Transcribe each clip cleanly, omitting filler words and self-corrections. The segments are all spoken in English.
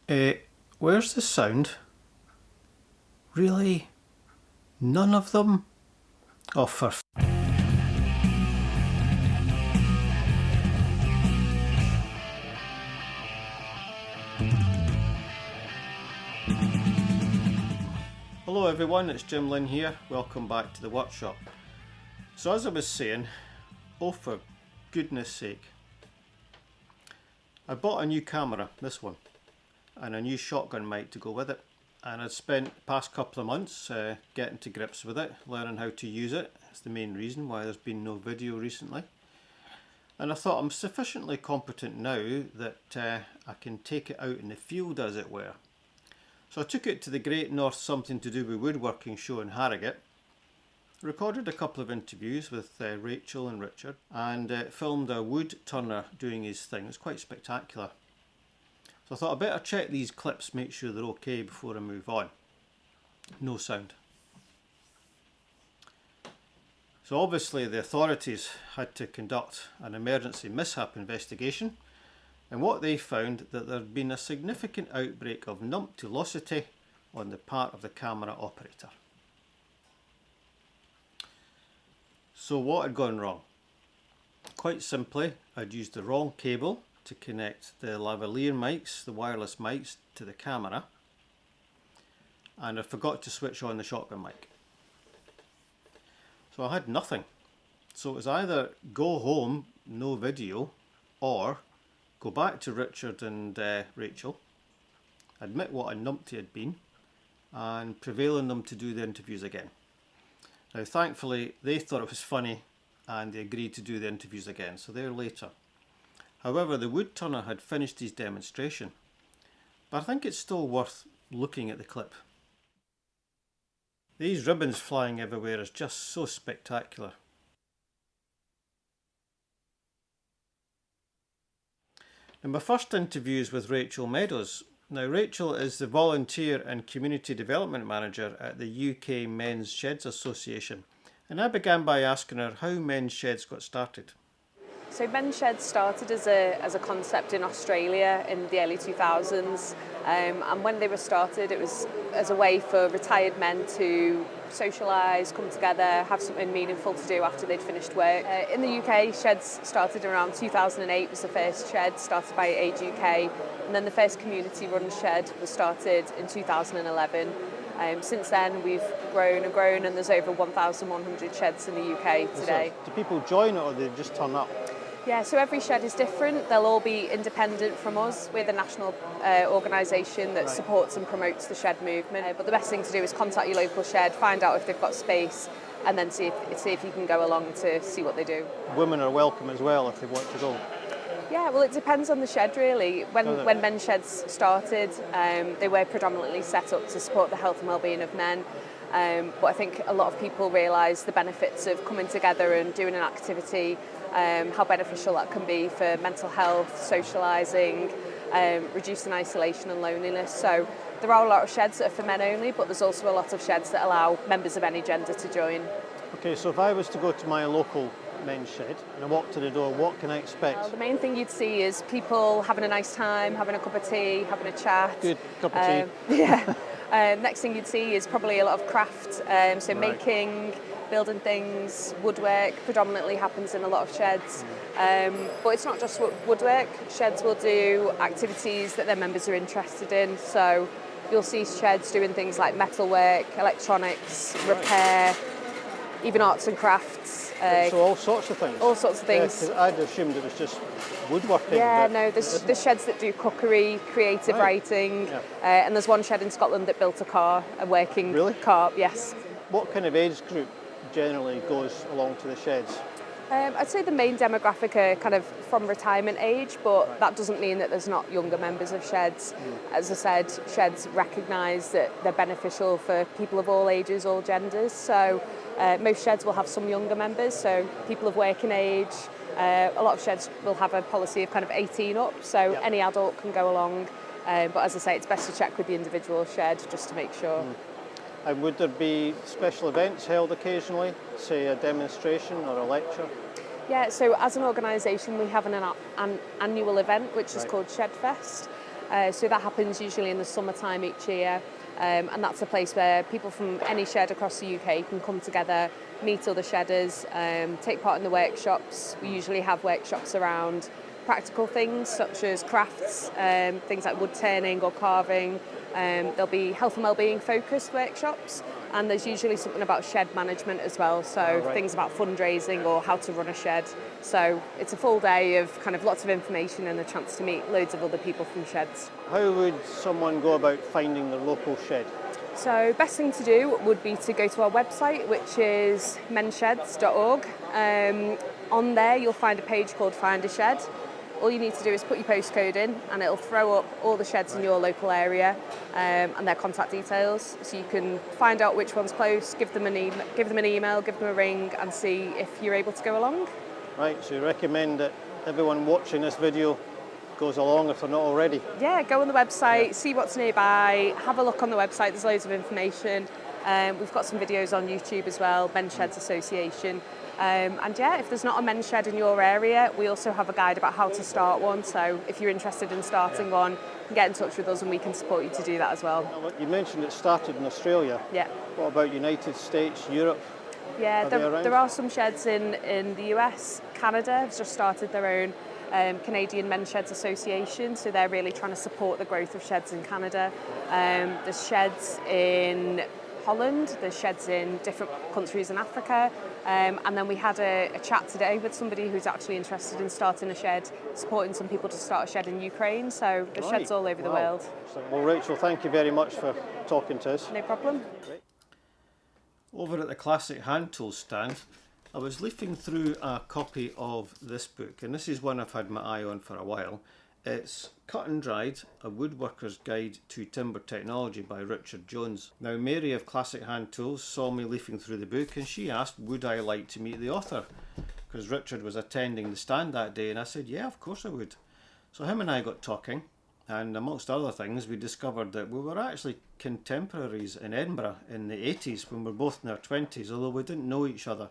Where's the sound? Really? None of them? Oh, for Hello everyone, it's Jim Lynn here. Welcome back to the workshop. So as I was saying, oh for goodness sake, I bought a new camera, this one, and a new shotgun mic to go with it. And I'd spent the past couple of months getting to grips with it, learning how to use it. It's the main reason why there's been no video recently. And I thought I'm sufficiently competent now that I can take it out in the field, as it were. So I took it to the Great North Something to Do with Woodworking show in Harrogate, recorded a couple of interviews with Rachel and Richard, and filmed a wood turner doing his thing. It's quite spectacular. So I thought I'd better check these clips, make sure they're okay before I move on. No sound. So obviously the authorities had to conduct an emergency mishap investigation, and what they found that there had been a significant outbreak of numptulosity on the part of the camera operator. So what had gone wrong? Quite simply, I'd used the wrong cable to connect the lavalier mics, the wireless mics, to the camera, and I forgot to switch on the shotgun mic. So I had nothing. So it was either go home, no video, or go back to Richard and Rachel, admit what a numpty had been, and prevail on them to do the interviews again. Now thankfully they thought it was funny and they agreed to do the interviews again, so they're later. However, the wood turner had finished his demonstration, but I think it's still worth looking at the clip. These ribbons flying everywhere is just so spectacular. Now my first interview is with Rachel Meadows. Now Rachel is the Volunteer and Community Development Manager at the UK Men's Sheds Association, and I began by asking her how men's sheds got started. So men's sheds started as a concept in Australia in the early 2000s, and when they were started it was as a way for retired men to socialise, come together, have something meaningful to do after they'd finished work. In the UK, sheds started around 2008 was the first shed, started by Age UK, and then the first community run shed was started in 2011. Since then we've grown and grown, and there's over 1,100 sheds in the UK today. So, do people join it or do they just turn up? Yeah, so every shed is different. They'll all be independent from us. We're the national organisation that supports and promotes the shed movement. But the best thing to do is contact your local shed, find out if they've got space, and then see if you can go along to see what they do. Women are welcome as well if they want to go. Yeah, well, it depends on the shed really. When men's sheds started, they were predominantly set up to support the health and well-being of men. But I think a lot of people realise the benefits of coming together and doing an activity, how beneficial that can be for mental health, socialising, reducing isolation and loneliness. So there are a lot of sheds that are for men only, but there's also a lot of sheds that allow members of any gender to join. Okay, so if I was to go to my local men's shed and I walk to the door, what can I expect? Well, the main thing you'd see is people having a nice time, having a cup of tea, having a chat. Good cup of tea. Yeah. Next thing you'd see is probably a lot of craft, so making, building things, woodwork predominantly happens in a lot of sheds. But it's not just woodwork. Sheds will do activities that their members are interested in. So you'll see sheds doing things like metalwork, electronics, repair, even arts and crafts. So all sorts of things? All sorts of things. Yeah, 'cause I'd assumed it was just woodworking. Yeah, no, there's sheds that do cookery, creative writing, and there's one shed in Scotland that built a working car, yes. What kind of age group generally goes along to the sheds? I'd say the main demographic are kind of from retirement age, but that doesn't mean that there's not younger members of sheds. As I said, sheds recognise that they're beneficial for people of all ages, all genders, so most sheds will have some younger members, so people of working age. A lot of sheds will have a policy of kind of 18 up, so any adult can go along, but as I say, it's best to check with the individual shed just to make sure. And would there be special events held occasionally, say a demonstration or a lecture? Yeah, so as an organisation we have an annual event which is called Shed Fest. So that happens usually in the summertime each year. And that's a place where people from any shed across the UK can come together, meet other shedders, take part in the workshops. We usually have workshops around practical things such as crafts, things like wood turning or carving. There'll be health and wellbeing focused workshops, and there's usually something about shed management as well, so things about fundraising or how to run a shed. So it's a full day of kind of lots of information and a chance to meet loads of other people from sheds. How would someone go about finding their local shed? So best thing to do would be to go to our website, which is mensheds.org. On there you'll find a page called Find a Shed. All you need to do is put your postcode in and it'll throw up all the sheds in your local area and their contact details. So you can find out which one's close, give them an email, give them a ring and see if you're able to go along. Right, so you recommend that everyone watching this video goes along if they're not already? Yeah, go on the website, see what's nearby, have a look on the website, there's loads of information. We've got some videos on YouTube as well, Men's Sheds Association. And yeah, if there's not a men's shed in your area, we also have a guide about how to start one. So if you're interested in starting one, you can get in touch with us and we can support you to do that as well. You mentioned it started in Australia. Yeah. What about United States, Europe? Yeah, there are some sheds in the US. Canada has just started their own Canadian Men's Sheds Association, so they're really trying to support the growth of sheds in Canada. There's sheds in Holland, there's sheds in different countries in Africa, and then we had a chat today with somebody who's actually interested in starting a shed, supporting some people to start a shed in Ukraine, so there's sheds all over the world. Well, Rachel, thank you very much for talking to us. No problem. Great. Over at the Classic Hand Tools stand, I was leafing through a copy of this book, and this is one I've had my eye on for a while. It's Cut and Dried, a Woodworker's Guide to Timber Technology by Richard Jones. Now, Mary of Classic Hand Tools saw me leafing through the book and she asked would I like to meet the author, because Richard was attending the stand that day, and I said yeah, of course I would. So him and I got talking, and amongst other things we discovered that we were actually contemporaries in Edinburgh in the 80s when we were both in our 20s, although we didn't know each other.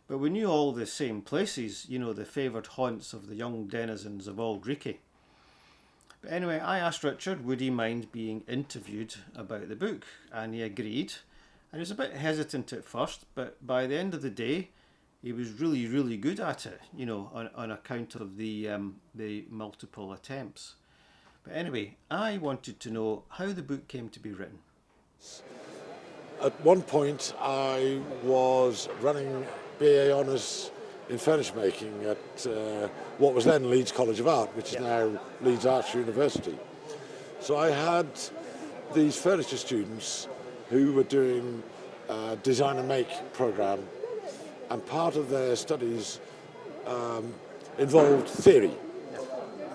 But we knew all the same places, you know, the favoured haunts of the young denizens of Auld Reekie. But anyway, I asked Richard would he mind being interviewed about the book, and he agreed. And he was a bit hesitant at first, but by the end of the day he was really, really good at it, you know, on account of the multiple attempts. But anyway, I wanted to know how the book came to be written. At one point I was running BA Honours in furniture making at what was then Leeds College of Art, which is now Leeds Arts University. So I had these furniture students who were doing a design and make programme, and part of their studies involved theory.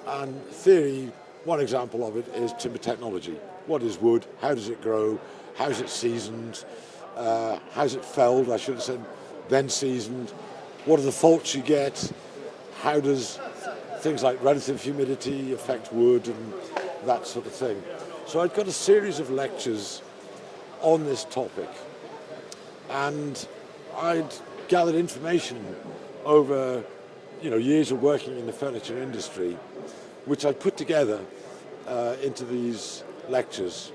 And theory, one example of it is timber technology. What is wood? How does it grow? How is it seasoned? How's it felled? I should have said then seasoned. What are the faults you get? How does things like relative humidity affect wood and that sort of thing? So I'd got a series of lectures on this topic, and I'd gathered information over years of working in the furniture industry, which I put together into these lectures,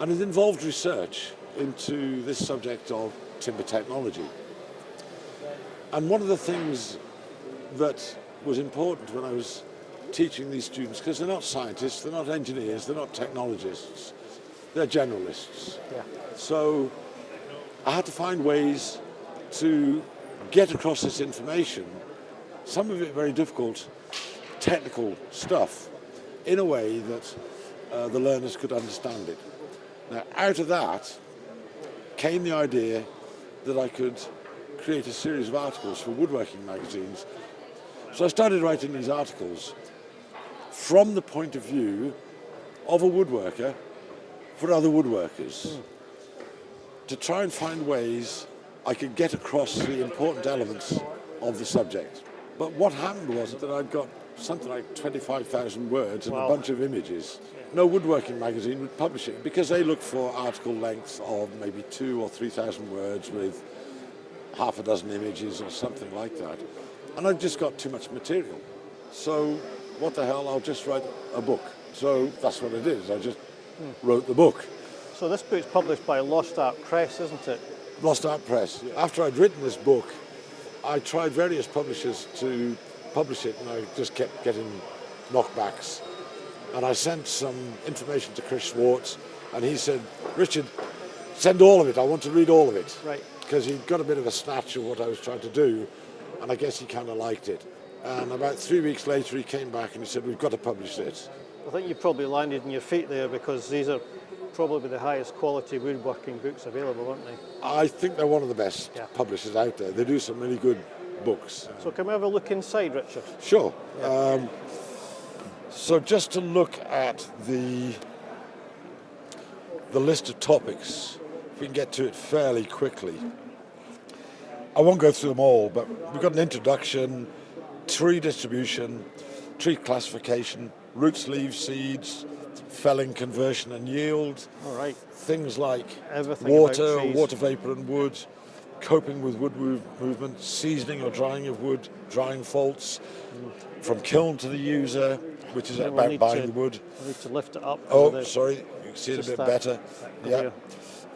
and it involved research into this subject of timber technology. And one of the things that was important when I was teaching these students, because they're not scientists, they're not engineers, they're not technologists, they're generalists. Yeah. So I had to find ways to get across this information, some of it very difficult, technical stuff, in a way that the learners could understand it. Now, out of that came the idea that I could create a series of articles for woodworking magazines. So I started writing these articles from the point of view of a woodworker for other woodworkers, to try and find ways I could get across the important elements of the subject. But what happened was that I'd got something like 25,000 words and a bunch of images. No woodworking magazine would publish it because they look for article lengths of maybe 2,000 or 3,000 words with half a dozen images or something like that. And I've just got too much material. So what the hell, I'll just write a book. So that's what it is. I just wrote the book. So this book's published by Lost Art Press, isn't it? Lost Art Press. After I'd written this book, I tried various publishers to publish it, and I just kept getting knockbacks. And I sent some information to Chris Schwartz, and he said, Richard, send all of it. I want to read all of it. Right. Because he'd got a bit of a snatch of what I was trying to do, and I guess he kind of liked it. And about 3 weeks later, he came back and he said, we've got to publish this. I think you probably landed on your feet there, because these are probably the highest quality woodworking books available, aren't they? I think they're one of the best publishers out there. They do some really good books. So can we have a look inside, Richard? Sure. Yeah. So just to look at the list of topics, if we can get to it fairly quickly. I won't go through them all, but we've got an introduction, tree distribution, tree classification, roots, leaves, seeds, felling, conversion and yield. All right. Things like Everything water, about trees. water vapor and wood, coping with wood movement, seasoning or drying of wood, drying faults, from kiln to the user, which is We'll about need buying to- the wood. I need to lift it up. Oh, so sorry, you can see it a just bit that- better. that Yeah. here.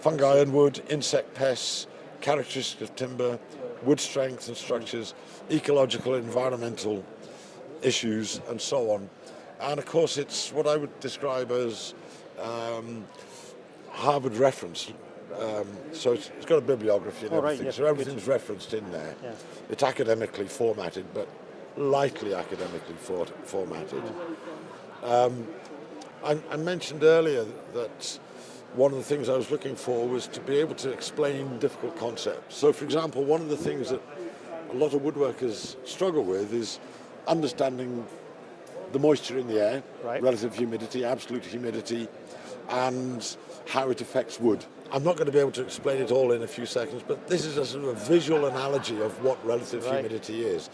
Fungi and wood, insect pests, characteristics of timber, wood strength and structures, ecological, environmental issues, and so on. And of course, it's what I would describe as Harvard reference. So it's got a bibliography and Oh, right, everything. yes, So everything's referenced in there. Yeah. It's academically formatted, but lightly academically formatted. I mentioned earlier that one of the things I was looking for was to be able to explain difficult concepts. So, for example, one of the things that a lot of woodworkers struggle with is understanding the moisture in the air, Right. relative humidity, absolute humidity, and how it affects wood. I'm not going to be able to explain it all in a few seconds, but this is a sort of a visual analogy of what relative Right. humidity is.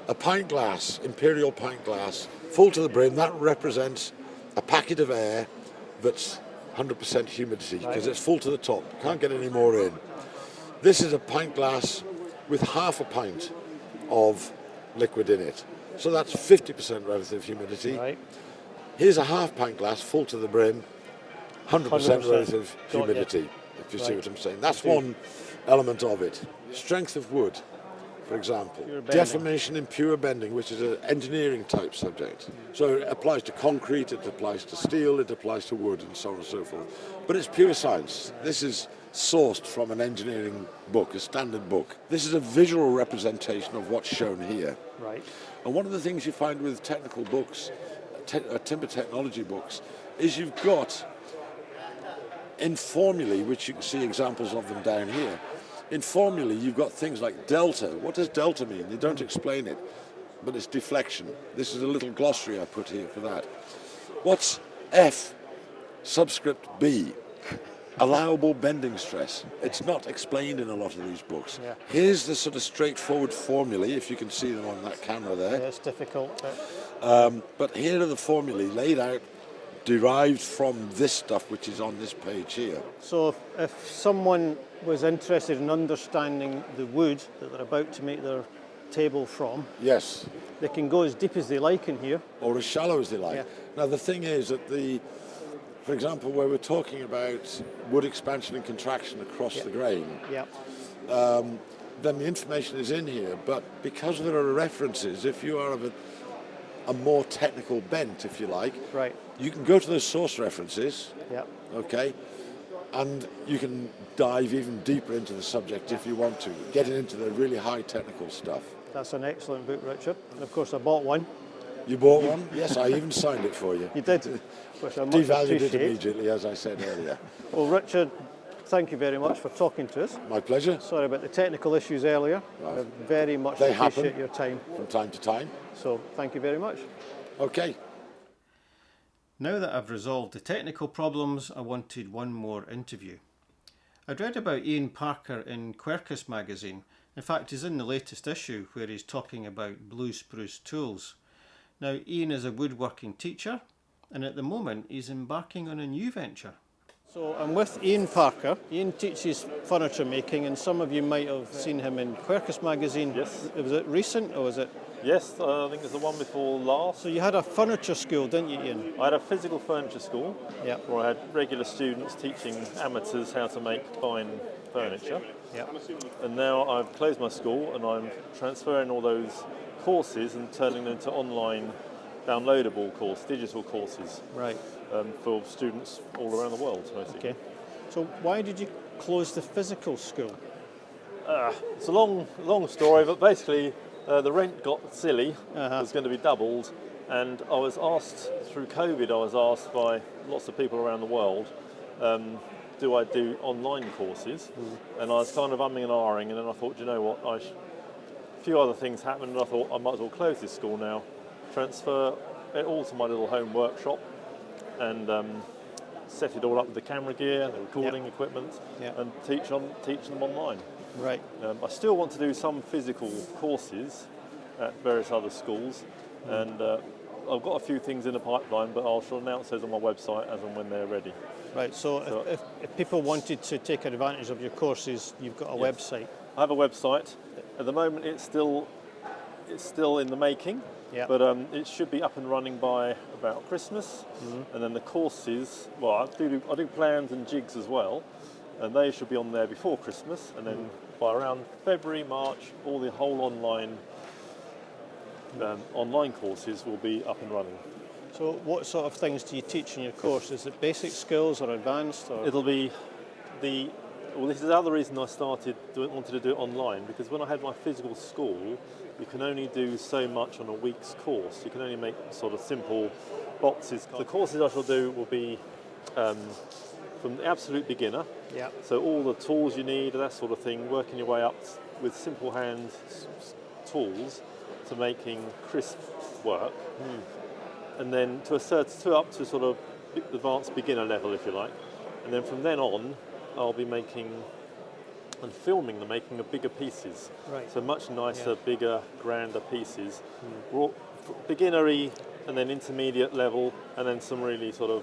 A pint glass, imperial pint glass, full to the brim, that represents a packet of air that's 100% humidity, because it's full to the top. Can't get any more in. This is a pint glass with half a pint of liquid in it. So that's 50% relative humidity. Right. Here's a half pint glass full to the brim, 100% 100%. relative Got you. humidity, if you see Right. what I'm saying. That's I do. one element of it. Strength of wood, for example. Pure bending. Deformation in pure bending, which is an engineering type subject. So it applies to concrete, it applies to steel, it applies to wood, and so on and so forth. But it's pure science. This is sourced from an engineering book, a standard book. This is a visual representation of what's shown here. Right. And one of the things you find with technical books, timber technology books, is you've got in formulae, which you can see examples of them down here. In formulae, you've got things like delta. What does delta mean? They don't explain it, but it's deflection. This is a little glossary I put here for that. What's F subscript B? Allowable bending stress. It's not explained in a lot of these books. Yeah. Here's the sort of straightforward formulae, if you can see them on that camera there. Yeah, it's difficult. But But here are the formulae laid out, derived from this stuff which is on this page here. so if someone was interested in understanding the wood that they're about to make their table from, Yes, they can go as deep as they like in here. or as shallow as they like. Yeah. Now the thing is that for example, where we're talking about wood expansion and contraction across the grain, Yeah. then the information is in here, but because there are references, if you are of a more technical bent, if you like, Right. you can go to those source references, Yeah. okay, and you can dive even deeper into the subject if you want to, getting into the really high technical stuff. That's an excellent book, Richard. And of course, I bought one. You bought one? Yes, I even signed it for you. You did, which I much Devalued it appreciate. immediately, as I said earlier. Well, Richard, thank you very much for talking to us. My pleasure, Sorry about the technical issues earlier. I very much They appreciate happen. your time. from time to time. So thank you very much. Okay. Now that I've resolved the technical problems, I wanted one more interview. I'd read about Ian Parker in Quercus magazine. In fact, he's in the latest issue where he's talking about blue spruce tools. Now, Ian is a woodworking teacher, and at the moment he's embarking on a new venture. So I'm with Ian Parker. Ian teaches furniture making, and some of you might have seen him in Quercus magazine. Yes. Was it recent or was it? Yes, I think it's the one before last. So you had a furniture school, didn't you, Ian? I had a physical furniture school Yeah. where I had regular students teaching amateurs how to make fine furniture. Yeah. And now I've closed my school and I'm transferring all those courses and turning them into online downloadable digital courses Right. for students all around the world, basically. Okay. So why did you close the physical school? It's a long story, but basically the rent got silly. Uh-huh. It was going to be doubled, and I was asked through COVID. I was asked by lots of people around the world, do I do online courses? And I was kind of umming and ahhing, and then I thought, you know what? A few other things happened, and I thought I might as well close this school now, transfer it all to my little home workshop, and set it all up with the camera gear, the recording equipment, and teach them online. Right. I still want to do some physical courses at various other schools, and I've got a few things in the pipeline, but I shall announce those on my website as and when they're ready. Right. So if people wanted to take advantage of your courses, you've got a website. I have a website. At the moment, it's still in the making. Yeah. But it should be up and running by about Christmas, and then the courses. Well, I do plans and jigs as well, and they should be on there before Christmas, and then by around February, March, all the whole online courses will be up and running. So what sort of things do you teach in your course? Is it basic skills or advanced? Or? It'll be this is the other reason I wanted to do it online, because when I had my physical school, you can only do so much on a week's course. You can only make sort of simple boxes. The courses I shall do will be from the absolute beginner. Yeah. So all the tools you need, that sort of thing, working your way up with simple hand tools to making crisp work. And then up to sort of advanced beginner level, if you like. And then from then on, I'll be making and filming the making of bigger pieces. Right. So much nicer, bigger, grander pieces. Beginnery and then intermediate level, and then some really sort of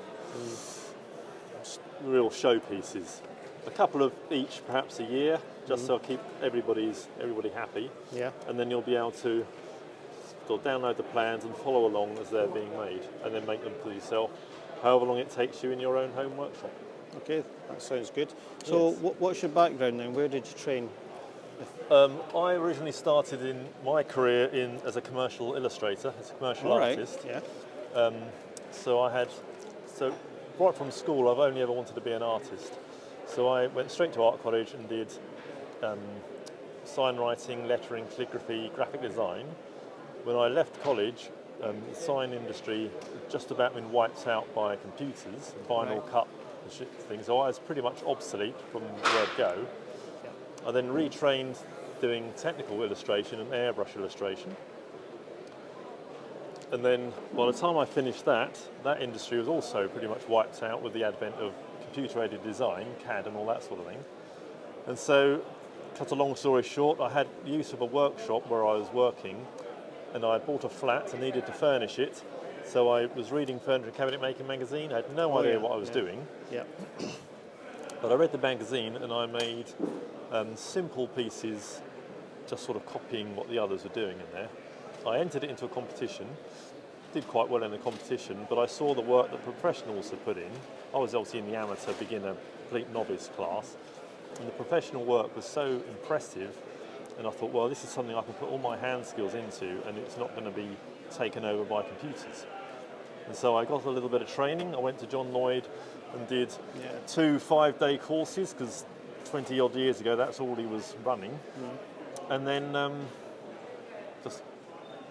real show pieces. A couple of each, perhaps a year, just so I keep everybody happy. Yeah. And then you'll be able to sort of download the plans and follow along as they're being made, and then make them for yourself, however long it takes you in your own home workshop. Okay, that sounds good. So Yes. what's your background then? Where did you train? I originally started in my career as a commercial illustrator, as a commercial artist. Yeah. So right from school, I've only ever wanted to be an artist. So I went straight to art college and did sign writing, lettering, calligraphy, graphic design. When I left college, the sign industry had just about been wiped out by computers, vinyl cut and things. So I was pretty much obsolete from the word go. I then retrained doing technical illustration and airbrush illustration. And then by the time I finished that industry was also pretty much wiped out with the advent of computer-aided design, CAD and all that sort of thing. And so, cut a long story short, I had use of a workshop where I was working, and I bought a flat and needed to furnish it. So I was reading Furniture and Cabinet Making magazine. I had no idea what I was doing. Yeah. But I read the magazine and I made simple pieces, just sort of copying what the others were doing in there. I entered it into a competition, did quite well in the competition, but I saw the work that professionals had put in. I was obviously in the amateur, beginner, complete novice class, and the professional work was so impressive, and I thought, well, this is something I can put all my hand skills into, and it's not going to be taken over by computers. And so I got a little bit of training. I went to John Lloyd and did 2 5-day courses, because 20 odd years ago that's all he was running. And then just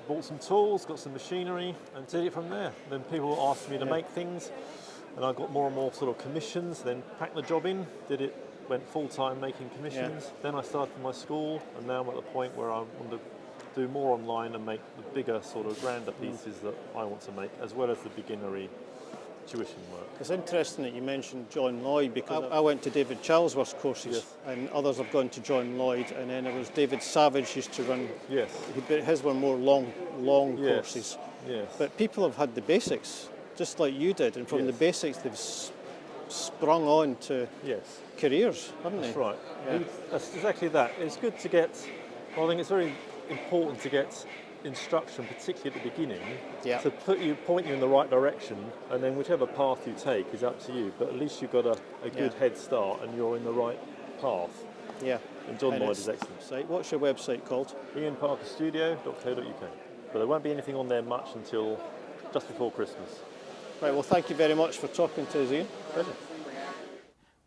bought some tools, got some machinery, and did it from there. Then people asked me to make things, and I got more and more sort of commissions, then packed the job in, went full-time making commissions. Then I started my school, and now I'm at the point where I want to do more online and make the bigger sort of grander pieces that I want to make, as well as the beginnery tuition work. It's interesting that you mentioned John Lloyd, because I went to David Charlesworth's courses, and others have gone to John Lloyd, and then there was David Savage used to run. Yes. His were more long courses. Yes. But people have had the basics, just like you did, and from the basics they've sprung on to Yes, careers, haven't they? that's right. Yeah. That's exactly that. It's good to get, well, I think it's very important to get instruction, particularly at the beginning, Yeah. to point you in the right direction, and then whichever path you take is up to you. But at least you've got a good Yeah. head start and you're in the right path. Yeah. And John Lloyd it's is excellent. site. What's your website called? ianparkerstudio.co.uk. But there won't be anything on there much until just before Christmas. Right, well, thank you very much for talking to us, Ian. Pleasure.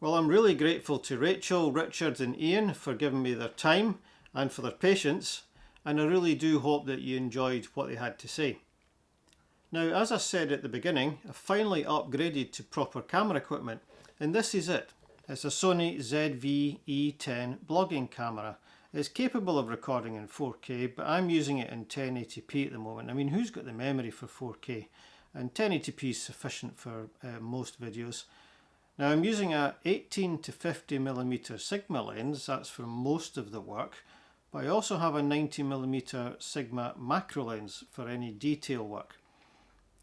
Well, I'm really grateful to Rachel, Richard and Ian for giving me their time and for their patience, and I really do hope that you enjoyed what they had to say. Now, as I said at the beginning, I've finally upgraded to proper camera equipment, and this is it. It's a Sony ZV-E10 blogging camera. It's capable of recording in 4K, but I'm using it in 1080p at the moment. I mean, who's got the memory for 4K? And 1080p is sufficient for most videos. Now I'm using a 18 to 50mm Sigma lens, that's for most of the work, but I also have a 90mm Sigma macro lens for any detail work.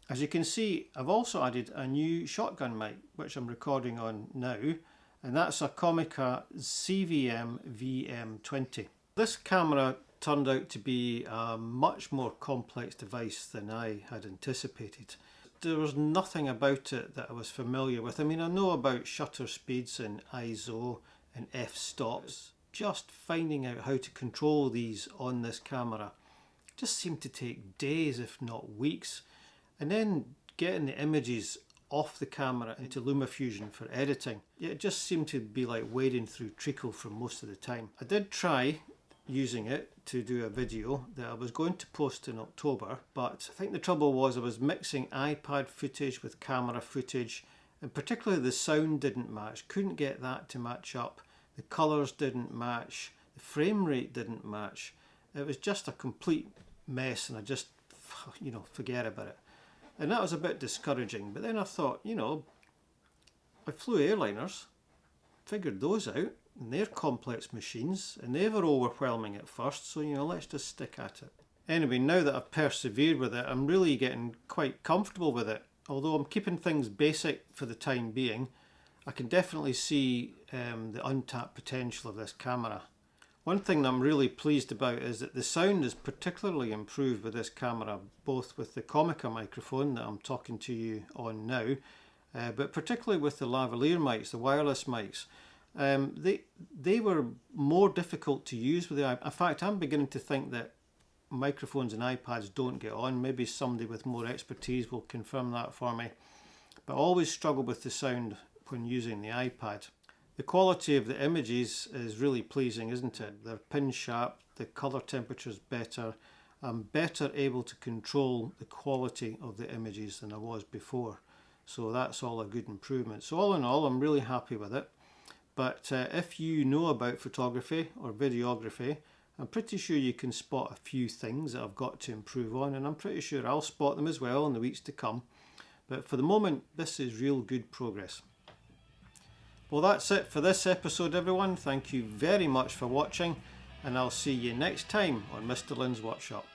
As you can see, I've also added a new shotgun mic, which I'm recording on now, and that's a Comica VM-20. This camera turned out to be a much more complex device than I had anticipated. There was nothing about it that I was familiar with. I mean, I know about shutter speeds and ISO and f-stops. Just finding out how to control these on this camera just seemed to take days, if not weeks. And then getting the images off the camera into LumaFusion for editing, it just seemed to be like wading through treacle for most of the time. I did try using it to do a video that I was going to post in October, but I think the trouble was I was mixing iPad footage with camera footage, and particularly the sound didn't match. Couldn't get that to match up. The colours didn't match. The frame rate didn't match. It was just a complete mess, and I just, forget about it. And that was a bit discouraging. But then I thought, I flew airliners, figured those out, and they're complex machines, and they were overwhelming at first, so let's just stick at it. Anyway, now that I've persevered with it, I'm really getting quite comfortable with it. Although I'm keeping things basic for the time being, I can definitely see the untapped potential of this camera. One thing that I'm really pleased about is that the sound is particularly improved with this camera, both with the Comica microphone that I'm talking to you on now, but particularly with the lavalier mics, the wireless mics. They were more difficult to use with the iPad. In fact, I'm beginning to think that microphones and iPads don't get on. Maybe somebody with more expertise will confirm that for me. But I always struggle with the sound when using the iPad. The quality of the images is really pleasing, isn't it? They're pin sharp, the colour temperature is better. I'm better able to control the quality of the images than I was before. So that's all a good improvement. So all in all, I'm really happy with it. But if you know about photography or videography, I'm pretty sure you can spot a few things that I've got to improve on, and I'm pretty sure I'll spot them as well in the weeks to come. But for the moment, this is real good progress. Well, that's it for this episode, everyone. Thank you very much for watching, and I'll see you next time on Mr. Lynn's Workshop.